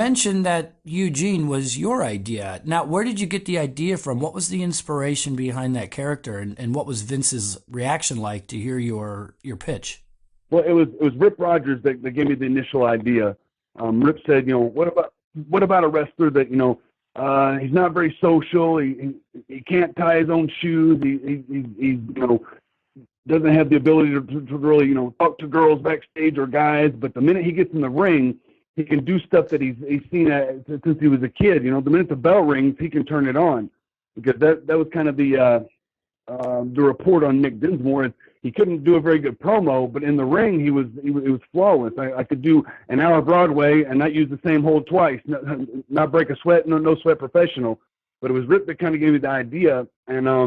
Mentioned that Eugene was your idea. Now, where did you get the idea from? What was the inspiration behind that character, and what was Vince's reaction like to hear your pitch? Well, it was Rip Rogers that gave me the initial idea. Rip said, what about a wrestler that he's not very social. He can't tie his own shoes. He doesn't have the ability to really talk to girls backstage or guys. But the minute he gets in the ring, he can do stuff that he's seen since he was a kid. The minute the bell rings, he can turn it on. Because that was kind of the report on Nick Dinsmore. He couldn't do a very good promo, but in the ring he was flawless. I could do an hour Broadway and not use the same hold twice, not break a sweat, no sweat professional. But it was Rip that kind of gave me the idea, and I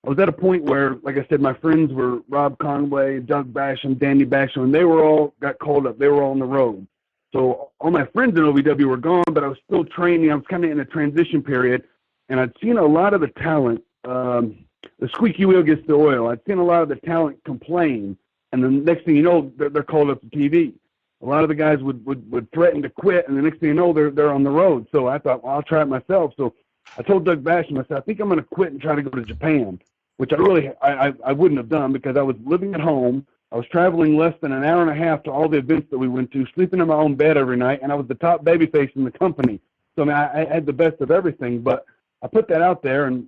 was at a point where, like I said, my friends were Rob Conway, Doug Basham, Danny Basham, and they were all got called up. They were all on the road. So all my friends in OVW were gone, but I was still training. I was kind of in a transition period, and I'd seen a lot of the talent. The squeaky wheel gets the oil. I'd seen a lot of the talent complain, and the next thing you know, they're called up to TV. A lot of the guys would threaten to quit, and the next thing you know, they're on the road. So I thought, well, I'll try it myself. So I told Doug Basham, I said, I think I'm going to quit and try to go to Japan, which I wouldn't have done because I was living at home. I was traveling less than an hour and a half to all the events that we went to, sleeping in my own bed every night, and I was the top babyface in the company. So I had the best of everything, but I put that out there, and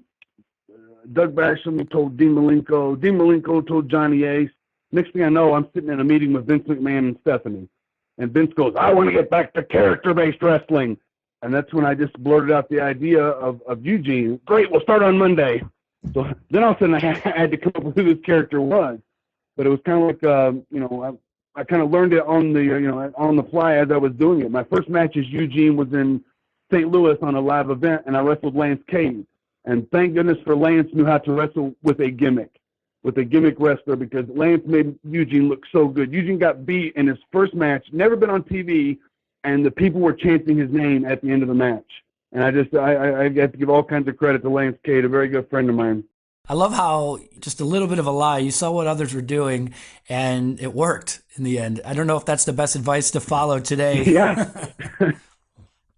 Doug Basham told Dean Malenko. Dean Malenko told Johnny Ace. Next thing I know, I'm sitting in a meeting with Vince McMahon and Stephanie. And Vince goes, I want to get back to character-based wrestling. And that's when I just blurted out the idea of Eugene. Great, we'll start on Monday. So then all of a sudden I had to come up with who this character was. But it was kind of like, I kind of learned it on the fly as I was doing it. My first match as Eugene was in St. Louis on a live event, and I wrestled Lance Cade. And thank goodness for Lance knew how to wrestle with a gimmick wrestler, because Lance made Eugene look so good. Eugene got beat in his first match, never been on TV, and the people were chanting his name at the end of the match. And I have to give all kinds of credit to Lance Cade, a very good friend of mine. I love how just a little bit of a lie. You saw what others were doing, and it worked in the end. I don't know if that's the best advice to follow today. Yeah.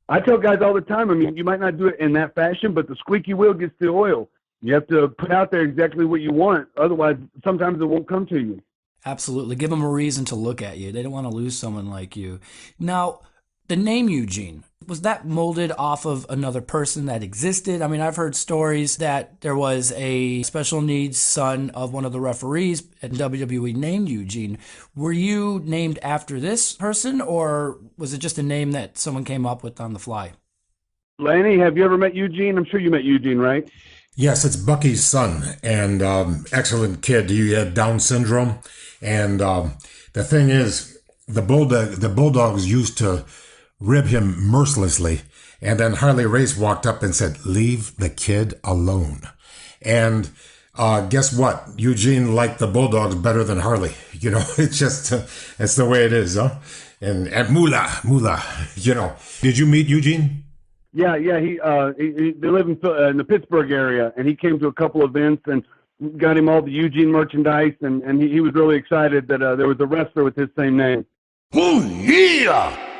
I tell guys all the time, I mean, you might not do it in that fashion, but the squeaky wheel gets the oil. You have to put out there exactly what you want. Otherwise, sometimes it won't come to you. Absolutely. Give them a reason to look at you. They don't want to lose someone like you. Now, the name Eugene, was that molded off of another person that existed? I mean, I've heard stories that there was a special needs son of one of the referees at WWE named Eugene. Were you named after this person, or was it just a name that someone came up with on the fly? Lanny, have you ever met Eugene? I'm sure you met Eugene, right? Yes, it's Bucky's son, and excellent kid. He had Down syndrome, and the thing is, the Bulldogs used to rib him mercilessly, and then Harley Race walked up and said, "Leave the kid alone." And guess what? Eugene liked the Bulldogs better than Harley. It's just it's the way it is, huh? And Moolah. Did you meet Eugene? Yeah. They live in the Pittsburgh area, and he came to a couple events and got him all the Eugene merchandise, and he was really excited that there was a wrestler with his same name. Oh, yeah!